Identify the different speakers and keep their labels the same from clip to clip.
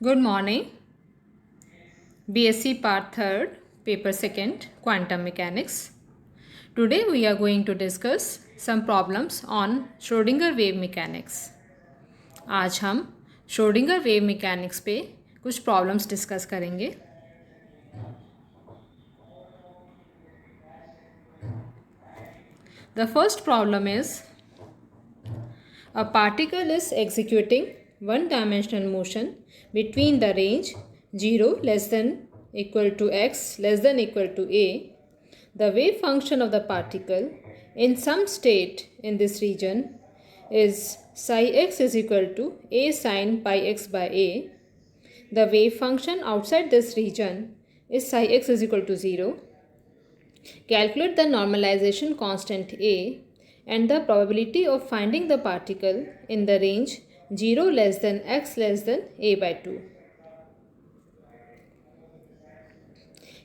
Speaker 1: Good morning. BSc Part 3rd, Paper 2nd, Quantum Mechanics. Today we are going to discuss some problems on Schrödinger wave mechanics. आज हम Schrödinger wave mechanics पे कुछ problems discuss करेंगे. The first problem is a particle is executing one-dimensional motion between the range 0 less than equal to x less than equal to a. The wave function of the particle in some state in this region is psi x is equal to a sin pi x by a. The wave function outside this region is psi x is equal to 0. Calculate the normalization constant a and the probability of finding the particle in the range 0 less than x less than a by 2.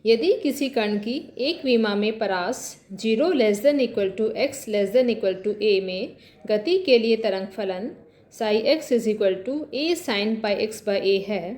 Speaker 1: यदि किसी कण की एक विमा में परास 0 less than equal to X less than equal to A में गति के लिए तरंग फलन psi X is equal to A sine pi x by A है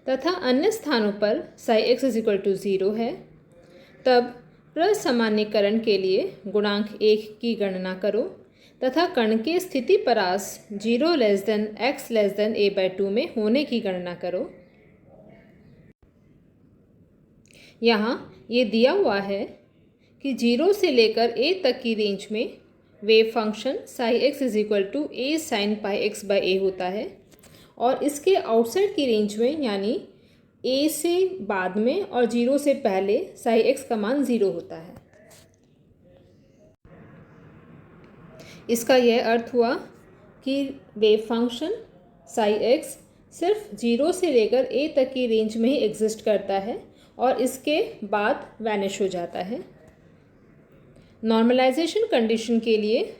Speaker 1: तथा अन्य स्थानों पर psi X is equal to 0 है, तब प्रसामान्यीकरण के लिए गुणांक 1 की गणना करो तथा कण के स्थिति परास 0 less then x less then A by 2 में होने की गणना करो. यहाँ ये दिया हुआ है कि 0 से लेकर a तक की रेंज में wave function psi X is equal to A sine pi x by A होता है और इसके आउटसाइड की रेंज में यानी a से बाद में और 0 से पहले साई एक्स का मान 0 होता है. इसका यह अर्थ हुआ कि वेव फंक्शन साई एक्स सिर्फ 0 से लेकर a तक की रेंज में ही एग्जिस्ट करता है और इसके बाद वैनिश हो जाता है. नॉर्मलाइजेशन कंडीशन के लिए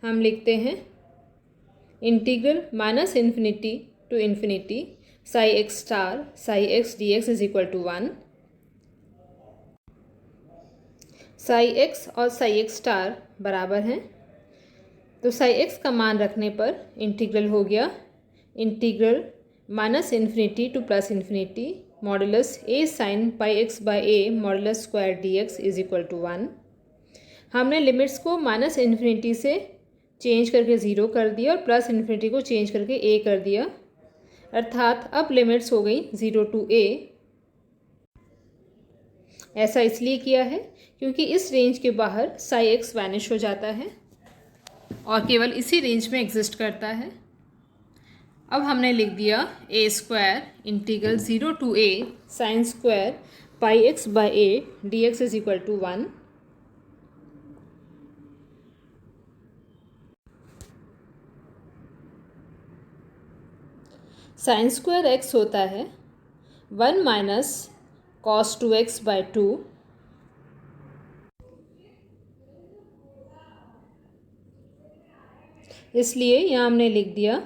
Speaker 1: हम लिखते हैं integral minus infinity to infinity psi x star psi x d x is equal to 1. Psi x और साई एक्स स्टार बराबर हैं तो साई एक्स का मान रखने पर इंटीग्रल हो गया integral minus infinity to plus infinity modulus a sine pi x by a modulus square d x is equal to 1. हमने लिमिट्स को माइनस इन्फिनिटी से चेंज करके 0 कर दिया और प्लस इन्फिनिटी को चेंज करके a कर दिया, अर्थात अब लिमिट्स हो गई 0 टू a. ऐसा इसलिए किया है क्योंकि इस रेंज के बाहर साई एक्स वैनिश हो जाता है और केवल इसी रेंज में एग्जिस्ट करता है. अब हमने लिख दिया A square integral 0 to a sine square pi x by A D x is equal to 1. Sine square X होता है 1 माइनस कॉस 2x बाई 2. इसलिए यहाँ हमने लिख दिया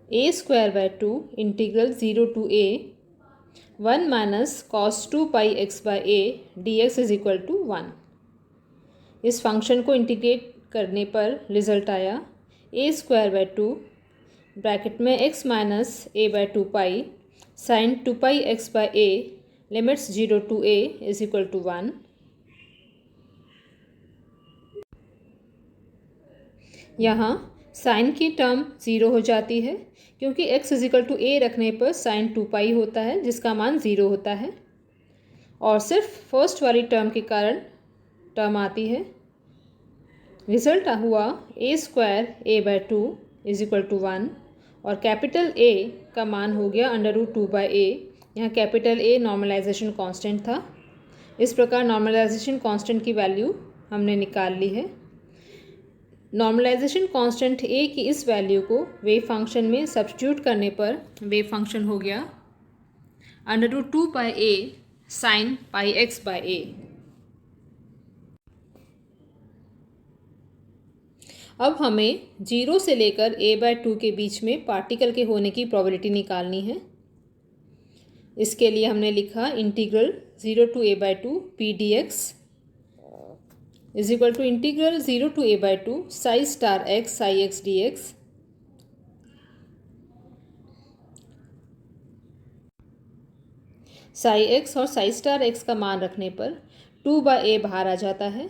Speaker 1: A square by 2 integral 0 to a 1 minus cos 2 pi x by A D x is equal to 1. इस function को integrate करने पर रिजल्ट आया ए स्क्वायर बाई 2 ब्रैकेट में x minus A by 2 pi sine 2 pi x by A limits 0 to a is equal to 1. यहाँ sign की term 0 हो जाती है क्योंकि x is equal to a रखने पर साइन 2 पाई होता है जिसका मान 0 होता है और सिर्फ फर्स्ट वाली टर्म के कारण टर्म आती है. रिजल्ट हुआ a square a by 2 is equal to 1 और कैपिटल A का मान हो गया अंडर रूट 2 बाई a. यहाँ कैपिटल A नॉर्मलाइजेशन कांस्टेंट था. इस प्रकार नॉर्मलाइजेशन कांस्टेंट की वैल्यू हमने निकाल ली है. नॉर्मलाइजेशन कांस्टेंट a की इस वैल्यू को वेव फंक्शन में सब्स्टिट्यूट करने पर वेव फंक्शन हो गया under root 2 by a sine pi x by a. अब हमें 0 से लेकर a बाई 2 के बीच में पार्टिकल के होने की प्रोबेबिलिटी निकालनी है. इसके लिए हमने लिखा integral 0 to a by 2 P d x is equal to integral 0 to a by 2 psi star x psi x d x. Psi x और साई स्टार एक्स का मान रखने पर 2/a बाहर आ जाता है।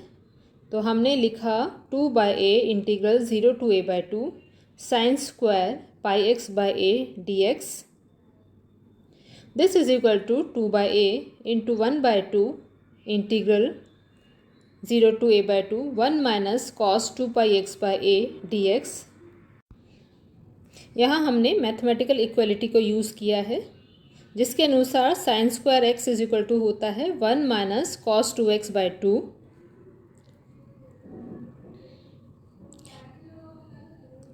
Speaker 1: तो हमने लिखा 2/a integral 0 to a/2 sine square pi x by A D x. This is equal to 2/a into 1/2 integral 0 to a/2 1 minus cos 2 pi x by A D x. यहाँ हमने मैथमेटिकल इक्वलिटी को use किया है, जिसके अनुसार sine square x is equal to होता है 1 minus cos 2x/2।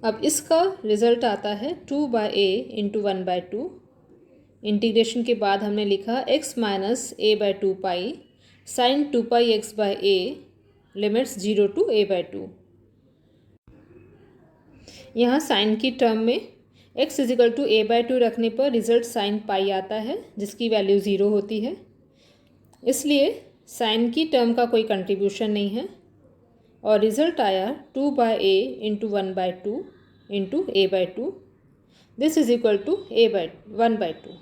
Speaker 1: अब इसका रिजल्ट आता है 2/a इंटू 1/2। इंटीग्रेशन के बाद हमने लिखा x minus a/2 pi sine 2 pi x by A limits 0 to a/2। यहाँ साइन की टर्म में x is equal to a/2 रखने पर रिजल्ट साइन पाई आता है, जिसकी वैल्यू 0 होती है। इसलिए साइन की टर्म का कोई कंट्रीब्यूशन नहीं है और रिजल्ट आया 2/a into 1/2 into a/2। This is equal to a/1/2।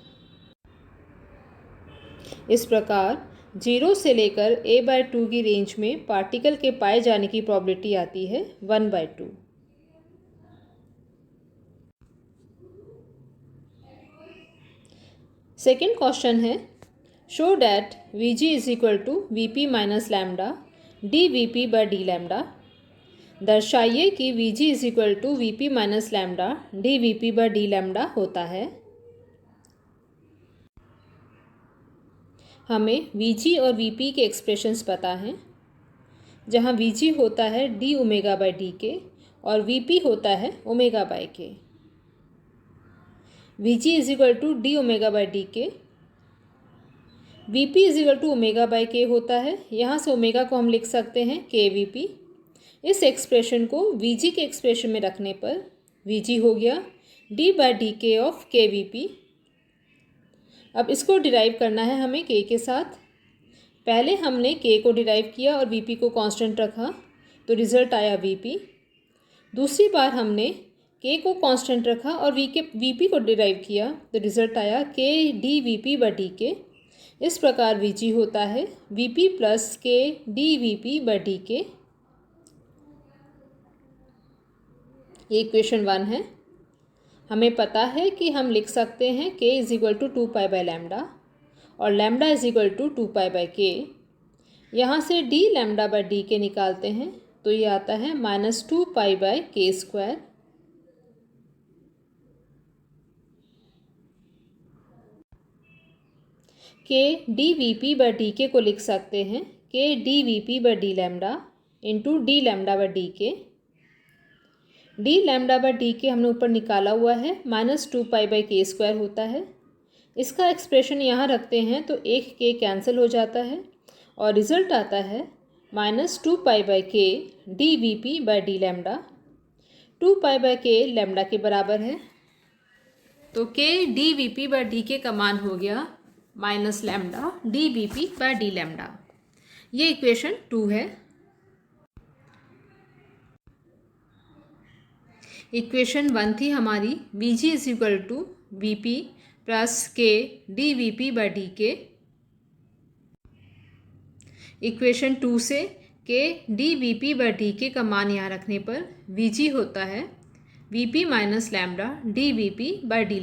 Speaker 1: इस प्रकार 0 से लेकर a/2 की रेंज में पार्टिकल के पाए जाने की प्रोबेबिलिटी आती है 1/2। सेकेंड क्वेश्चन है, show that Vg is equal to Vp minus lambda dVp/d lambda. दर्शाइए कि Vg is equal to Vp minus lambda dVp/d lambda होता है। हमें Vg और Vp के एक्सप्रेशंस पता हैं, जहाँ Vg होता है d ओमेगा/dk और Vp होता है ओमेगा/k। Vg is equal to d ओमेगा/dk, Vp इज इक्वल टू ओमेगा/k होता है। यहाँ से ओमेगा को हम लिख सकते हैं kVp। इस एक्सप्रेशन को Vg के एक्सप्रेशन में रखने पर Vg हो गया d/dk ऑफ kVp। अब इसको डिराइव करना है हमें k के साथ। पहले हमने k को डिराइव किया और Vp को कांस्टेंट रखा, तो रिज़ल्ट आया Vp। दूसरी बार हमने k को कांस्टेंट रखा और Vp को डिराइव किया, तो रिज़ल्ट आया k dVp/dk। इस प्रकार Vg होता है Vp प्लस k dVp/dk। ये इक्वेशन 1 है। हमें पता है कि हम लिख सकते हैं k इज इक्वल टू 2π/λ और lambda is equal to 2π/k। यहाँ से d λ/dk निकालते हैं, तो ये आता है -2π/k²। k dVp/dk को लिख सकते हैं k dVp/d into d λ/dk। d λ/dk हमने ऊपर निकाला हुआ है, -2π/k² होता है। इसका एक्सप्रेशन यहाँ रखते हैं तो एक k कैंसिल हो जाता है और रिज़ल्ट आता है -2π/k dVp/d। 2π/k लैम्डा के बराबर है, तो k dVp/dk का मान हो गया -λ dVp/d। ये इक्वेशन 2 है। इक्वेशन 1 थी हमारी Vg is equal to Vp plus k dVp/dk। Equation 2 से k dVp/dk का मान यहाँ रखने पर Vg होता है Vp माइनस लैम्डा dVp/d।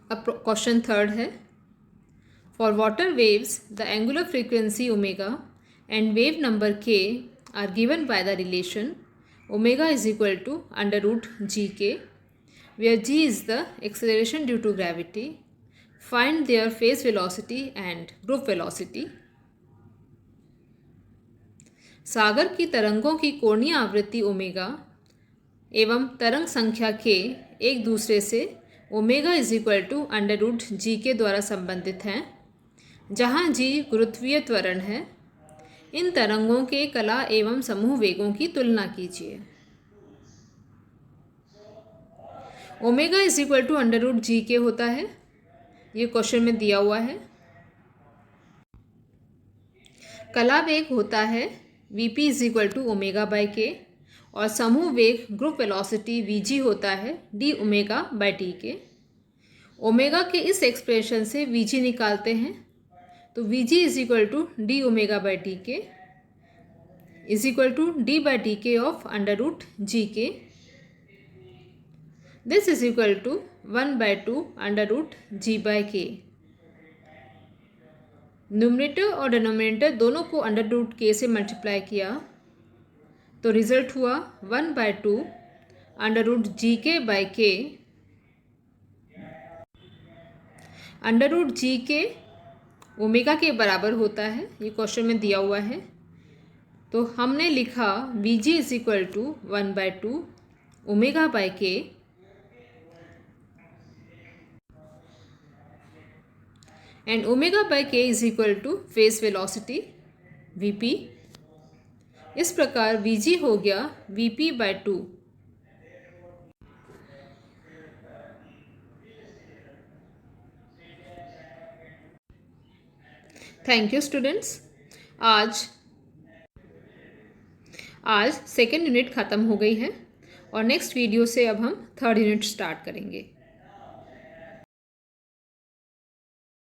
Speaker 1: अब क्वेश्चन 3 है, for water waves the angular frequency omega and wave number k are given by the relation omega is equal to √gk, where g is the acceleration due to gravity. Find their phase velocity and group velocity. सागर की तरंगों की कोणीय आवृत्ति omega एवं तरंग संख्या k एक दूसरे से omega is equal to √g द्वारा संबंधित हैं, जहाँ g गुरुत्वीय त्वरण है। इन तरंगों के कला एवं समूह वेगों की तुलना कीजिए। Omega is equal to √gk होता है, ये क्वेश्चन में दिया हुआ है। कला वेग होता है Vp इज इक्वल टू ओमेगा/k और समूह वेग ग्रुप वेलोसिटी vg होता है D omega by T K. Omega के इस एक्सप्रेशन से vg निकालते हैं, तो vg is equal to D omega by T K is equal to D by T K of under root G K. This is equal to 1/2 under root G by K. Numerator और denominator दोनों को under root के से multiply किया तो result हुआ 1/2 under root G के by के। अंडर रूट जी के ओमेगा के बराबर होता है, ये क्वेश्चन में दिया हुआ है। तो हमने लिखा Vg is equal to 1/2 omega by k and omega by k is equal to phase velocity Vp। इस प्रकार Vg हो गया Vp/2। Thank you students. आज सेकेंड यूनिट ख़त्म हो गई है और नेक्स्ट वीडियो से अब हम थर्ड यूनिट स्टार्ट करेंगे।